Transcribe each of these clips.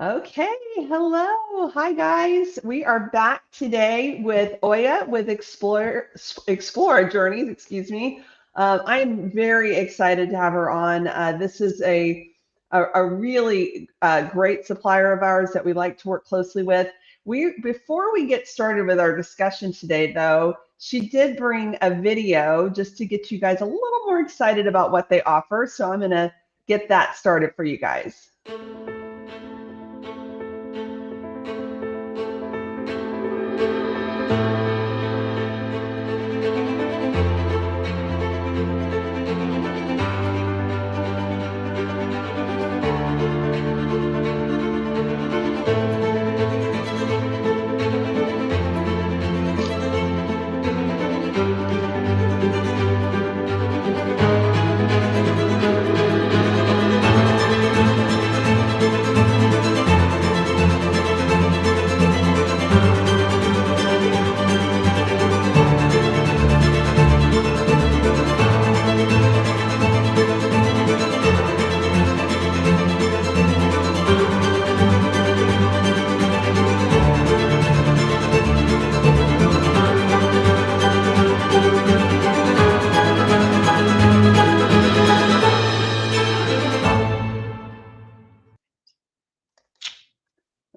Okay, hello. Hi guys. We are back today with Oya with Explora Journeys, excuse me. I'm very excited to have her on. This is a really great supplier of ours that we like to work closely with. Before we get started with our discussion today, though, she did bring a video just to get you guys a little more excited about what they offer. So I'm going to get that started for you guys.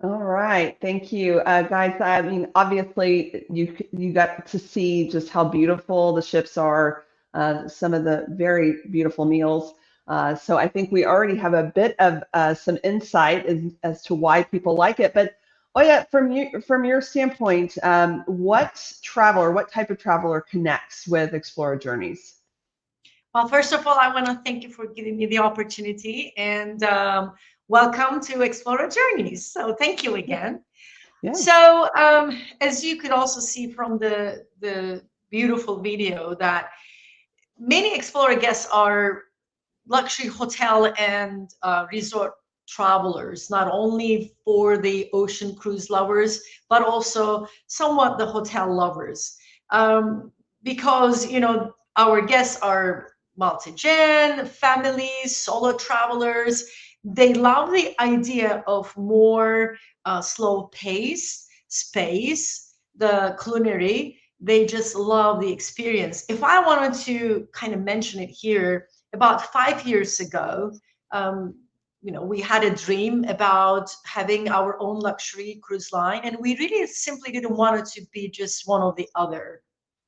All right, thank you, guys. I mean, obviously, you got to see just how beautiful the ships are, some of the very beautiful meals. So I think we already have a bit of some insight as to why people like it. But oh yeah, from your standpoint, what type of traveler connects with Explora Journeys? Well, first of all, I want to thank you for giving me the opportunity and welcome to Explora Journeys. So, thank you again. Yes. So, as you could also see from the beautiful video, that many Explorer guests are luxury hotel and resort travelers, not only for the ocean cruise lovers, but also somewhat the hotel lovers. Because, our guests are multi-gen, families, solo travelers. They love the idea of more slow pace, space, the culinary. They just love the experience. If I wanted to kind of mention it here, about 5 years ago, um, we had a dream about having our own luxury cruise line, and we really simply didn't want it to be just one or the other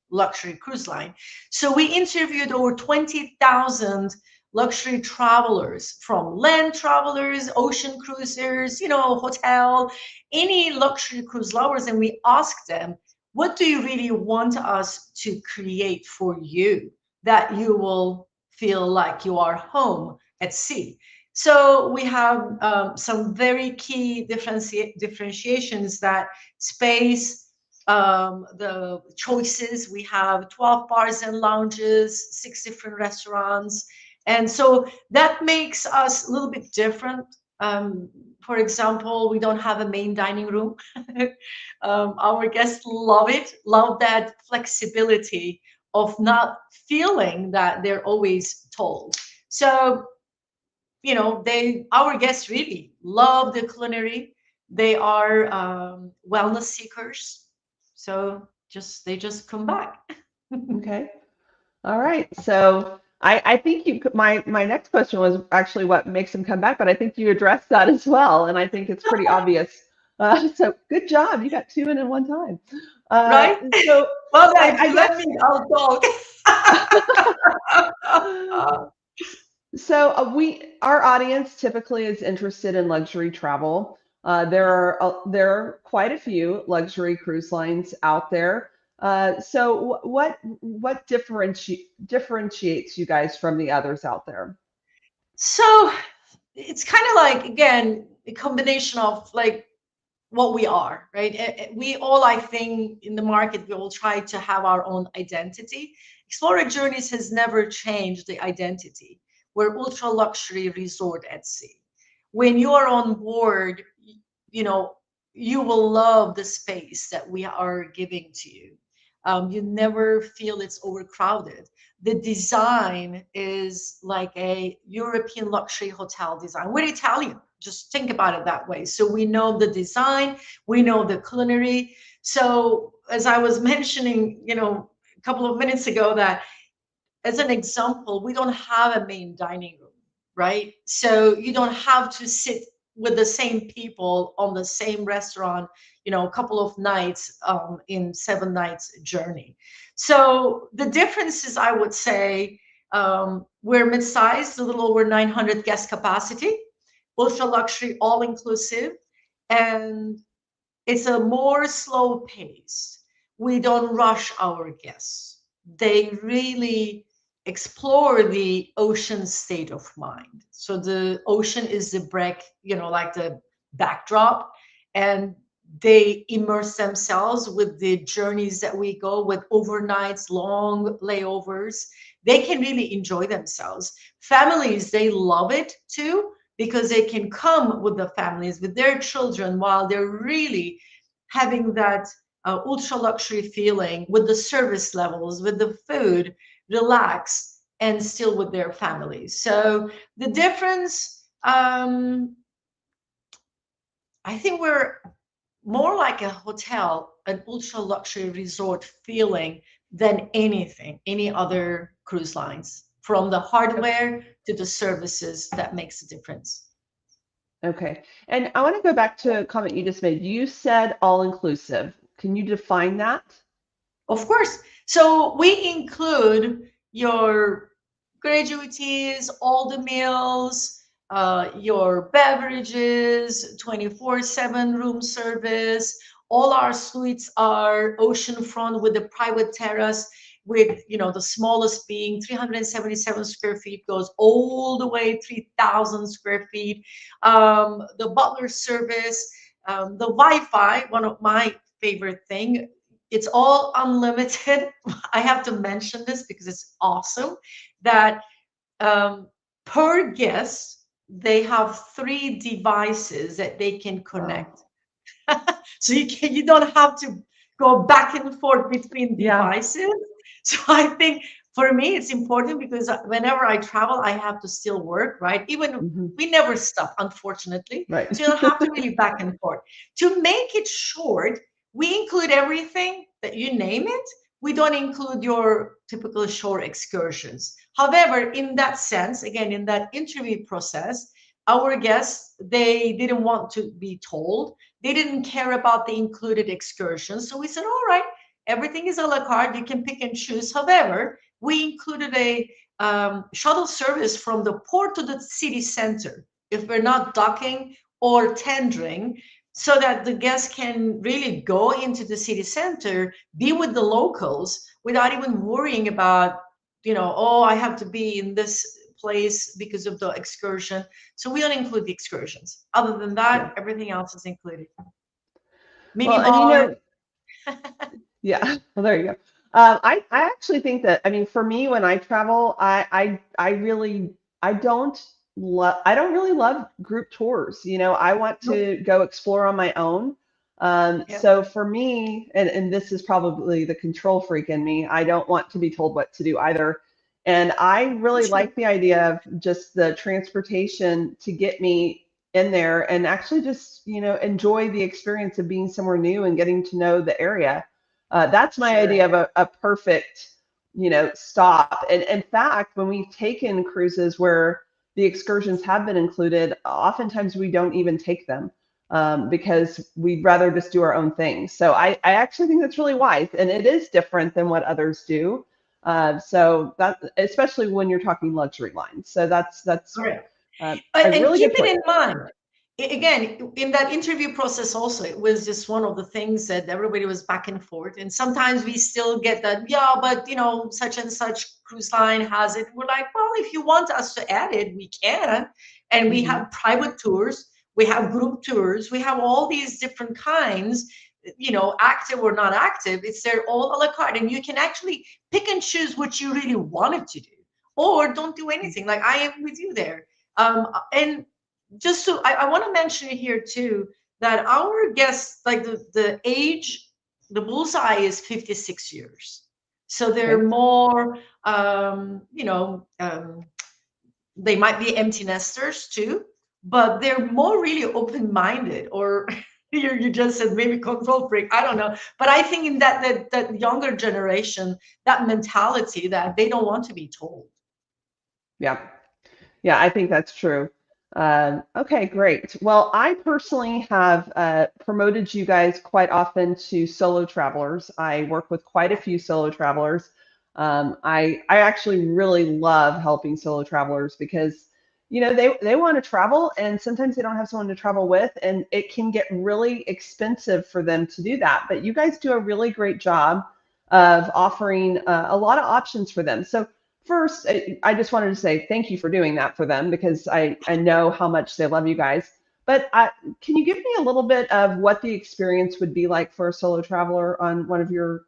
luxury cruise line. So we interviewed over 20,000 luxury travelers, from land travelers, ocean cruisers, hotel, any luxury cruise lovers, and we asked them, what do you really want us to create for you that you will feel like you are home at sea? So we have some very key differentiations, that space, the choices. We have 12 bars and lounges, 6 different restaurants. And so that makes us a little bit different. For example, we don't have a main dining room. Our guests love it, love that flexibility of not feeling that they're always told. So, our guests really love the culinary. They are wellness seekers, so they just come back. Okay. All right. So I think my next question was actually what makes them come back, but I think you addressed that as well, and I think it's pretty obvious. So good job. You got two in one time. Uh, Right? so Well, then I let guess me. I'll talk. so. Our audience typically is interested in luxury travel. There are quite a few luxury cruise lines out there. So what differentiates you guys from the others out there? So it's kind of like, again, a combination of like what we are, right? We all, I think, in the market, we all try to have our own identity. Explorer Journeys has never changed the identity. We're ultra luxury resort at sea. When you are on board, you know, you will love the space that we are giving to you. You never feel it's overcrowded. The design is like a European luxury hotel design. We're Italian. Just think about it that way. So we know the design, we know the culinary. So as I was mentioning, a couple of minutes ago, that as an example, we don't have a main dining room, right? So you don't have to sit with the same people on the same restaurant, a couple of nights in 7 nights journey. So the differences, I would say, we're mid-sized, a little over 900 guest capacity, ultra luxury, all inclusive, and it's a more slow pace. We don't rush our guests. They really explore the ocean state of mind. So the ocean is the break, like the backdrop, and they immerse themselves with the journeys that we go with, overnights, long layovers. They can really enjoy themselves. Families, they love it too, because they can come with the families, with their children, while they're really having that ultra luxury feeling with the service levels, with the food, relax, and still with their families. So the difference, I think we're more like a hotel, an ultra luxury resort feeling than anything, any other cruise lines. From the hardware to the services, that makes a difference. Okay. And I want to go back to a comment you just made. You said all inclusive. Can you define that? Of course. So we include your gratuities, all the meals, your beverages, 24/7 room service. All our suites are oceanfront with a private terrace, with the smallest being 377 square feet, goes all the way 3,000 square feet. The butler service, the Wi-Fi, one of my favorite thing, it's all unlimited. I have to mention this because it's awesome that um, per guest, they have 3 devices that they can Wow. connect. So you don't have to go back and forth between Yeah. devices. So I think for me it's important, because whenever I travel, I have to still work, right? Even Hmm. we never stop, unfortunately. Right. So you don't have to really back and forth. To make it short, we include everything that you name it. We don't include your typical shore excursions. However, in that sense, again, in that interview process, our guests, they didn't want to be told, they didn't care about the included excursions. So we said, all right, everything is a la carte. You can pick and choose. However, we included a shuttle service from the port to the city center if we're not docking or tendering, so that the guests can really go into the city center, be with the locals without even worrying about, oh, I have to be in this place because of the excursion. So we don't include the excursions. Other than Yeah. that, everything else is included. Mini Well, and bar. yeah. Well, there you go. I actually think that, I mean, for me, when I travel, I really, I don't really love group tours. I want Nope. to go explore on my own. Yep. So for me, and this is probably the control freak in me, I don't want to be told what to do either. And I Me really too. like the idea of just the transportation to get me in there and actually just, enjoy the experience of being somewhere new and getting to know the area. That's my Sure. idea of a perfect, stop. And in fact, when we've taken cruises where the excursions have been included, oftentimes we don't even take them because we'd rather just do our own thing. So I actually think that's really wise, and it is different than what others do. So that, especially when you're talking luxury lines. So that's Correct. a And really keep good it point. in mind. Again, in that interview process, also, it was just one of the things that everybody was back and forth. And sometimes we still get that, yeah, but such and such cruise line has it. We're like, well, if you want us to add it, we can. And we Hmm. have private tours, we have group tours, we have all these different kinds, active or not active. It's they're all a la carte. And you can actually pick and choose what you really wanted to do, or don't do anything. Like I am with you there. And just I want to mention here too that our guests, like the age, The bullseye is 56 years. So they're Okay. more, they might be empty nesters too, but they're more really open-minded, or you just said maybe control freak. I don't know, but I think in that younger generation, that mentality that they don't want to be told. Yeah. Yeah, I think that's true. Okay, great. Well, I personally have promoted you guys quite often to solo travelers. I work with quite a few solo travelers. I actually really love helping solo travelers because, they want to travel and sometimes they don't have someone to travel with, and it can get really expensive for them to do that. But you guys do a really great job of offering a lot of options for them. So first, I just wanted to say thank you for doing that for them because I know how much they love you guys. But can you give me a little bit of what the experience would be like for a solo traveler on one of your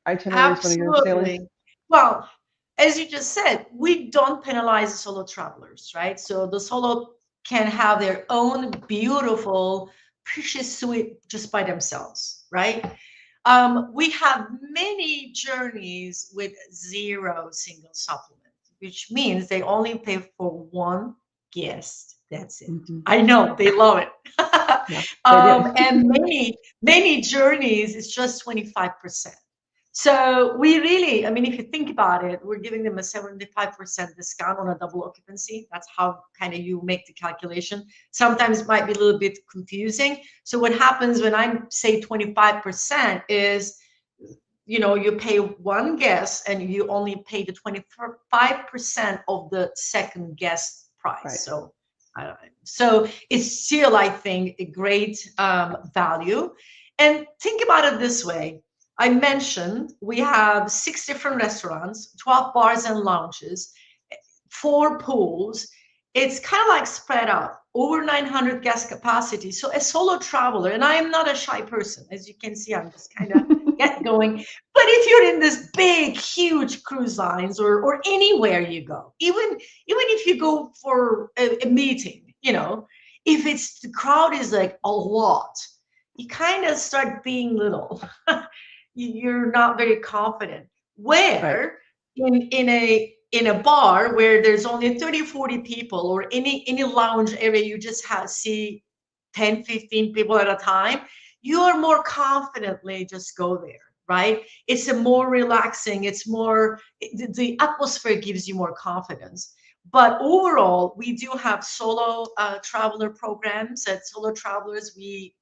itineraries, one of your sailings? Absolutely. Well, as you just said, we don't penalize the solo travelers, right? So the solo can have their own beautiful, precious suite just by themselves, right? We have many journeys with zero single supplement, which means they only pay for one guest. That's it. Hmm. I know they love it. Yeah, they do. And many journeys is just 25%. So we really, I mean, if you think about it, we're giving them a 75% discount on a double occupancy. That's how kind of you make the calculation. Sometimes it might be a little bit confusing. So what happens when I say 25% is, you pay one guest and you only pay the 25% of the second guest price. Right. So it's still, I think, a great value. And think about it this way. I mentioned we have 6 different restaurants, 12 bars and lounges, 4 pools. It's kind of like spread out over 900 guest capacity. So a solo traveler, and I am not a shy person, as you can see, I'm just kind of get going. But if you're in this big, huge cruise lines, or anywhere you go, even if you go for a meeting, if it's the crowd is like a lot, you kind of start being little. You're not very confident. Right. Where in a bar where there's only 30, 40 people, or any lounge area, you just have see 10, 15 people at a time, you are more confidently just go there, right? It's a more relaxing, it's more, the atmosphere gives you more confidence. But overall, we do have solo traveler programs. At solo travelers, we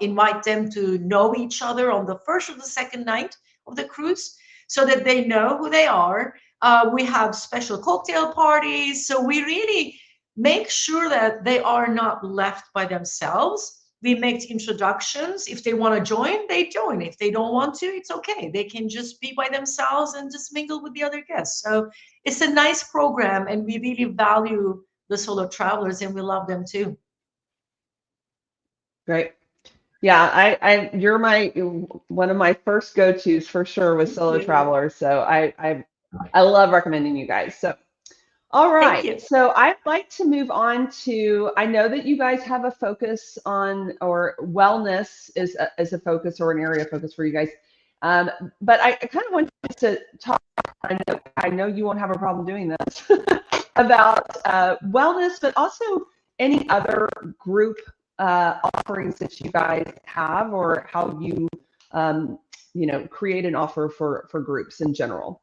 invite them to know each other on the first or the second night of the cruise, so that they know who they are. We have special cocktail parties. So we really make sure that they are not left by themselves. We make introductions. If they want to join, they join. If they don't want to, it's okay. They can just be by themselves and just mingle with the other guests. So it's a nice program, and we really value the solo travelers, and we love them too. Great. Yeah, you're one of my first go-tos for sure with Thank solo you. travelers. So I love recommending you guys. So all Thank right. you. So I'd like to move on to, I know that you guys have a focus on, or wellness is a focus or an area of focus for you guys. Um, but I kind of want to talk, I know you won't have a problem doing this, about wellness, but also any other group offerings that you guys have, or how um, create an offer for groups in general.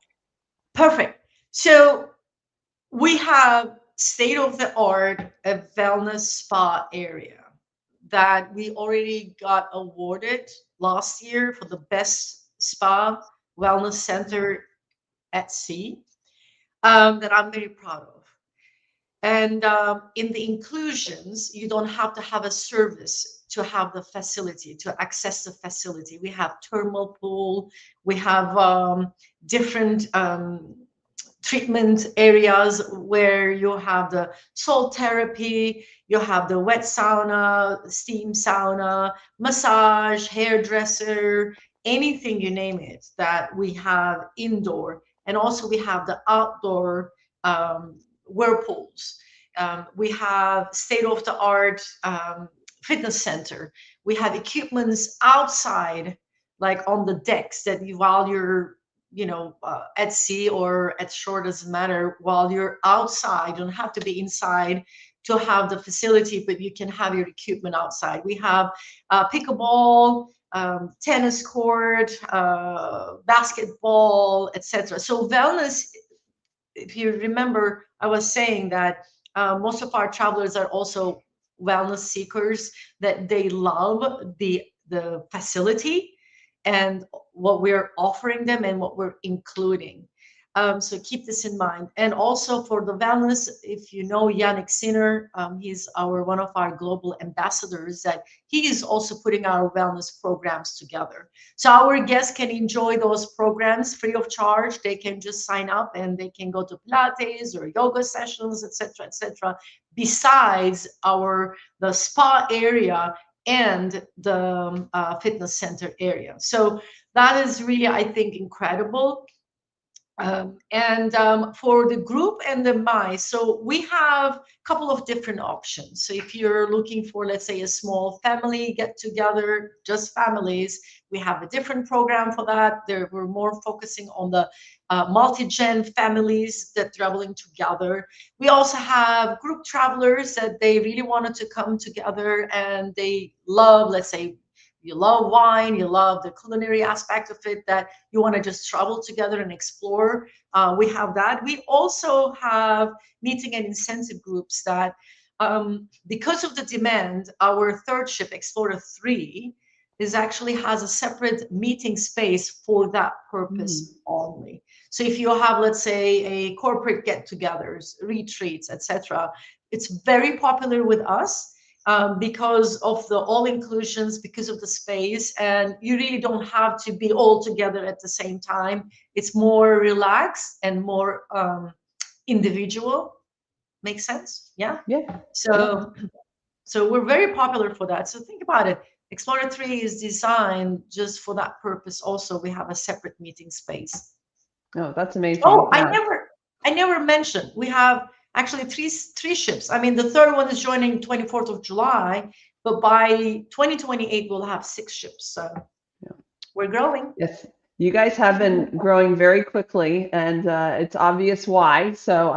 Perfect. So we have state of the art a wellness spa area that we already got awarded last year for the best spa wellness center at sea, that I'm very proud of. And in the inclusions, you don't have to have a service to have the facility, to access the facility. We have thermal pool, we have different treatment areas where you have the salt therapy, you have the wet sauna, steam sauna, massage, hairdresser, anything you name it that we have indoor. And also we have the outdoor whirlpools. We have state of the art fitness center. We have equipments outside like on the decks that while you're, at sea or at shore, doesn't matter. While you're outside, you don't have to be inside to have the facility, but you can have your equipment outside. We have pickleball, tennis court, basketball, etc. So wellness, if you remember, I was saying that most of our travelers are also wellness seekers, that they love the facility and what we're offering them and what we're including. So keep this in mind. And also for the wellness, if you know Yannick Sinner, he's our one of our global ambassadors, that he is also putting our wellness programs together. So our guests can enjoy those programs free of charge. They can just sign up and they can go to Pilates or yoga sessions, etc., etc. Besides the spa area and the fitness center area. So that is really, I think, incredible. And for the group and the mice, so we have a couple of different options. So if you're looking for, let's say, a small family get together, just families, we have a different program for that. There, we're more focusing on the multi-gen families that traveling together. We also have group travelers that they really wanted to come together and they love, let's say, you love wine, you love the culinary aspect of it, that you want to just travel together and explore. We have that. We also have meeting and incentive groups that, because of the demand, our third ship, Explora 3, is actually has a separate meeting space for that Mm. purpose only. So if you have, let's say, a corporate get-togethers, retreats, etc., it's very popular with us because of the all inclusions, because of the space, and you really don't have to be all together at the same time. It's more relaxed and more individual. Makes sense? Yeah. Yeah. Yeah. So, so we're very popular for that. So think about it. Explorer 3 is designed just for that purpose. Also, we have a separate meeting space. Oh, that's amazing. Oh, I Yeah. never, I never mentioned we have actually three ships. I mean, the third one is joining 24th of July, but by 2028 we'll have six ships. So Yeah. we're growing. Yes. You guys have been growing very quickly, and it's obvious why. So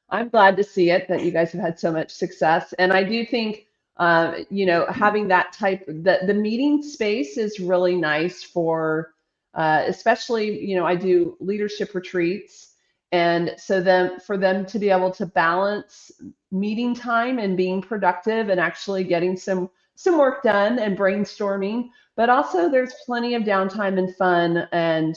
I'm glad to see it that you guys have had so much success. And I do think having that type the meeting space is really nice for especially I do leadership retreats, and so then for them to be able to balance meeting time and being productive and actually getting some work done and brainstorming, but also there's plenty of downtime and fun, and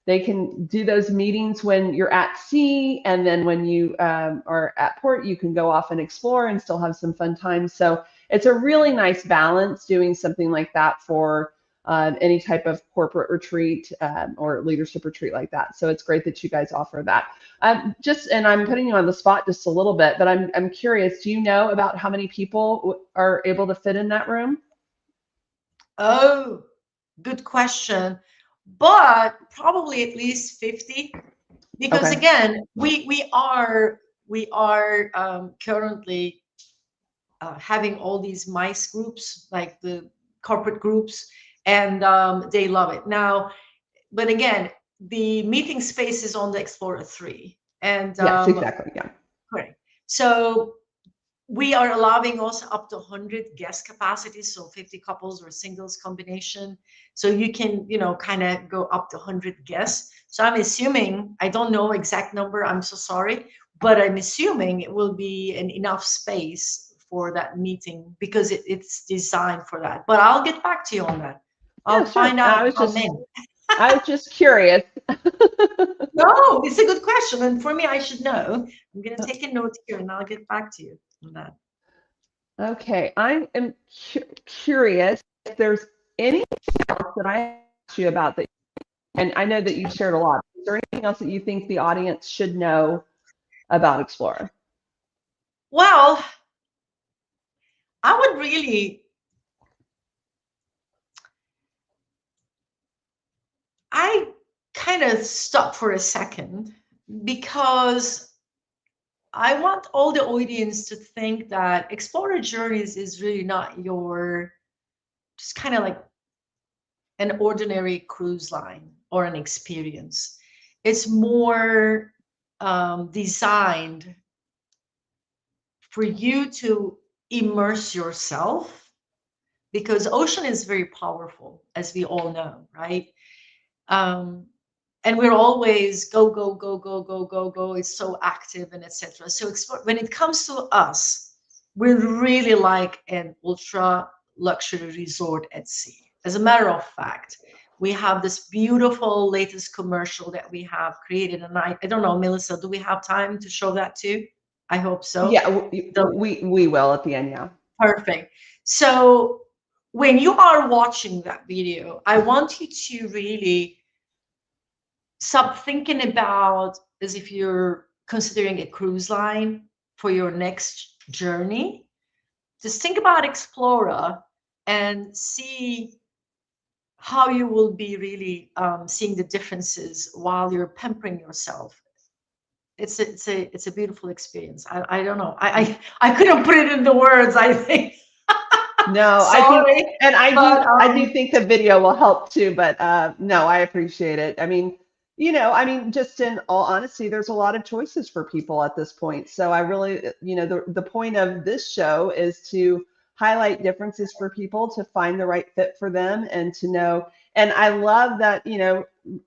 they can do those meetings when you're at sea, and then when you are at port, you can go off and explore and still have some fun times. So it's a really nice balance doing something like that for any type of corporate retreat or leadership retreat like that. So it's great that you guys offer that. And I'm putting you on the spot just a little bit, but I'm curious, do you know about how many people are able to fit in that room? Oh, good question. But probably at least 50, because Okay. again, we are currently having all these mice groups, like the corporate groups, and they love it now. But again, the meeting space is on the Explorer 3, and Yes, exactly. Yeah. correct. So we are allowing also up to 100 guest capacity, so 50 couples or singles combination. So you can, kind of go up to 100 guests. So I'm assuming, I don't know exact number, I'm so sorry, but I'm assuming it will be an enough space for that meeting because it's designed for that. But I'll get back to you on that. Yeah, I'll sure. find out how many. I was just curious. No, it's a good question. And for me, I should know. I'm going to take a note here and I'll get back to you on that. Okay, I am curious if there's anything else that I asked you about that, and I know that you've shared a lot. Is there anything else that you think the audience should know about Explorer? Well, I would really, I kind of stopped for a second because I want all the audience to think that Explorer Journeys is really not your, just kind of like an ordinary cruise line or an experience. It's more designed for you to immerse yourself, because ocean is very powerful, as we all know, right? Um, and we're always go, go, go, go, go, go, go. It's so active and etc. So when it comes to us, we're really like an ultra luxury resort at sea. As a matter of fact, we have this beautiful latest commercial that we have created, and I don't know, Melissa, do we have time to show that too? I hope so. Yeah, The we will at the end. Yeah. Perfect. So when you are watching that video, I want you to really stop thinking about as if you're considering a cruise line for your next journey. Just think about Explora and see how you will be really seeing the differences while you're pampering yourself. It's a beautiful experience. I don't know. I couldn't put it into words, I think. No, I think, Sorry. and But I do think the video will help too, but no, I appreciate it. I mean, just in all honesty, there's a lot of choices for people at this point. So I really, the point of this show is to highlight differences for people to find the right fit for them and to know. And I love that,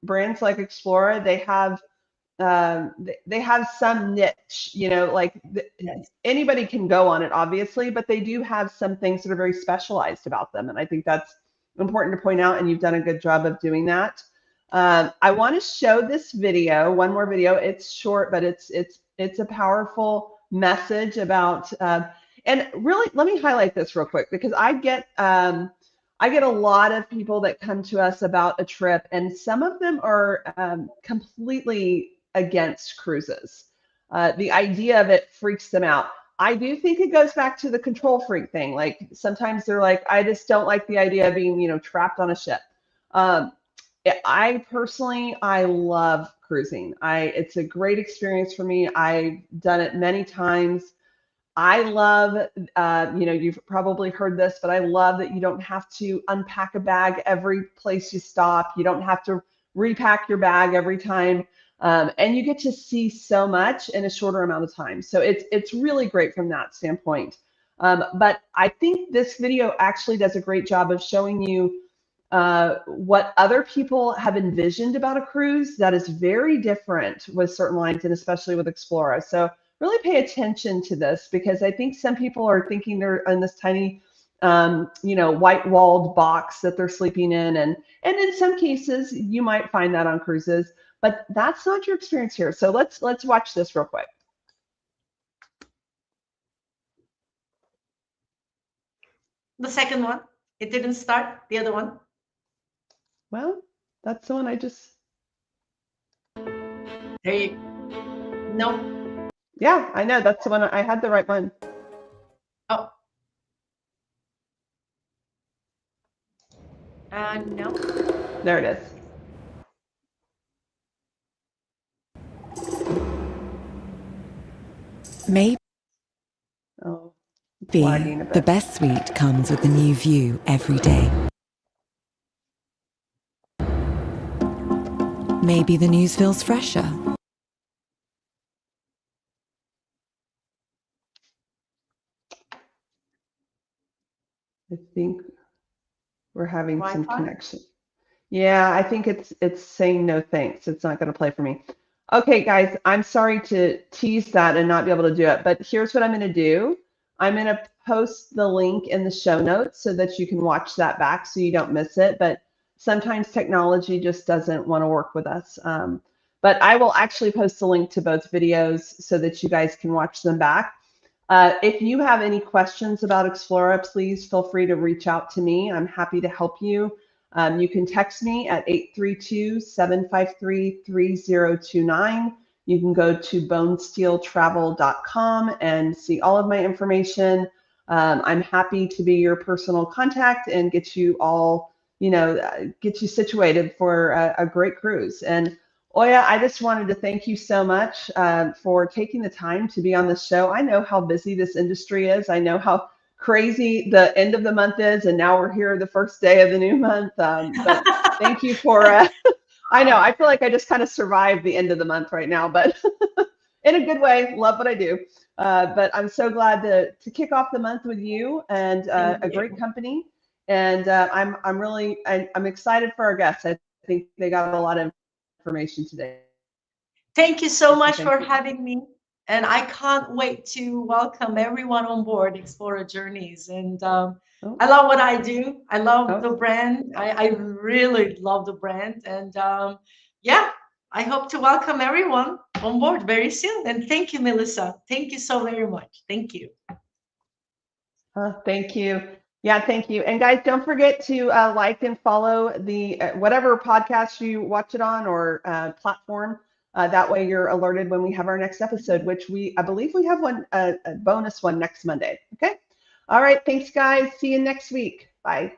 brands like Explora, they have some niche, like yes. anybody can go on it, obviously, but they do have some things that are very specialized about them. And I think that's important to point out. And you've done a good job of doing that. I want to show this video, one more video. It's short, but it's a powerful message about, and really, let me highlight this real quick because I get a lot of people that come to us about a trip, and some of them are completely against cruises. The idea of it freaks them out. I do think it goes back to the control freak thing. Like sometimes they're like, I just don't like the idea of being, trapped on a ship. Um, I personally, I love cruising. It's a great experience for me. I've done it many times. I love, you've probably heard this, but I love that you don't have to unpack a bag every place you stop. You don't have to repack your bag every time. And you get to see so much in a shorter amount of time. So it's really great from that standpoint. But I think this video actually does a great job of showing you what other people have envisioned about a cruise that is very different with certain lines and especially with Explora. So really pay attention to this because I think some people are thinking they're in this tiny, white-walled box that they're sleeping in, and in some cases you might find that on cruises, but that's not your experience here. So let's watch this real quick. The second one, it didn't start. The other one. Well, that's the one I just. There you. No. Yeah, I know that's the one. I had the right one. Oh. No. There it is. Maybe Oh, it's lagging a the bit. best suite comes with a new view every day. Maybe the news feels fresher. I think we're having some Wi-Fi? connection. Yeah, I think it's saying no thanks. It's not going to play for me. Okay, guys, I'm sorry to tease that and not be able to do it, but here's what I'm going to do. I'm going to post the link in the show notes so that you can watch that back so you don't miss it. But sometimes technology just doesn't want to work with us. But I will actually post the link to both videos so that you guys can watch them back. If you have any questions about Explora, please feel free to reach out to me. I'm happy to help you. You can text me at 832-753-3029. You can go to bonesteeltravel.com and see all of my information. I'm happy to be your personal contact and get you all, get you situated for a great cruise. And Oya, I just wanted to thank you so much for taking the time to be on the show. I know how busy this industry is. I know how crazy the end of the month is, and now we're here the first day of the new month. But thank you for, I know, I feel like I just kind of survived the end of the month right now, but in a good way, love what I do. But I'm so glad to kick off the month with you and Thank a you. great company. And I'm really, I'm excited for our guests. I think they got a lot of information today. Thank you so So much thank for you. having me. And I can't wait to welcome everyone on board Explora Journeys. And I Oh, love what I do. I love the oh. brand. I really love the brand. And yeah, I hope to welcome everyone on board very soon. And thank you, Melissa. Thank you so very much. Thank you. Thank you. Yeah, thank you. And guys, don't forget to like and follow the whatever podcast you watch it on or platform. That way you're alerted when we have our next episode, which I believe we have one, a bonus one next Monday. Okay. All right. Thanks, guys. See you next week. Bye.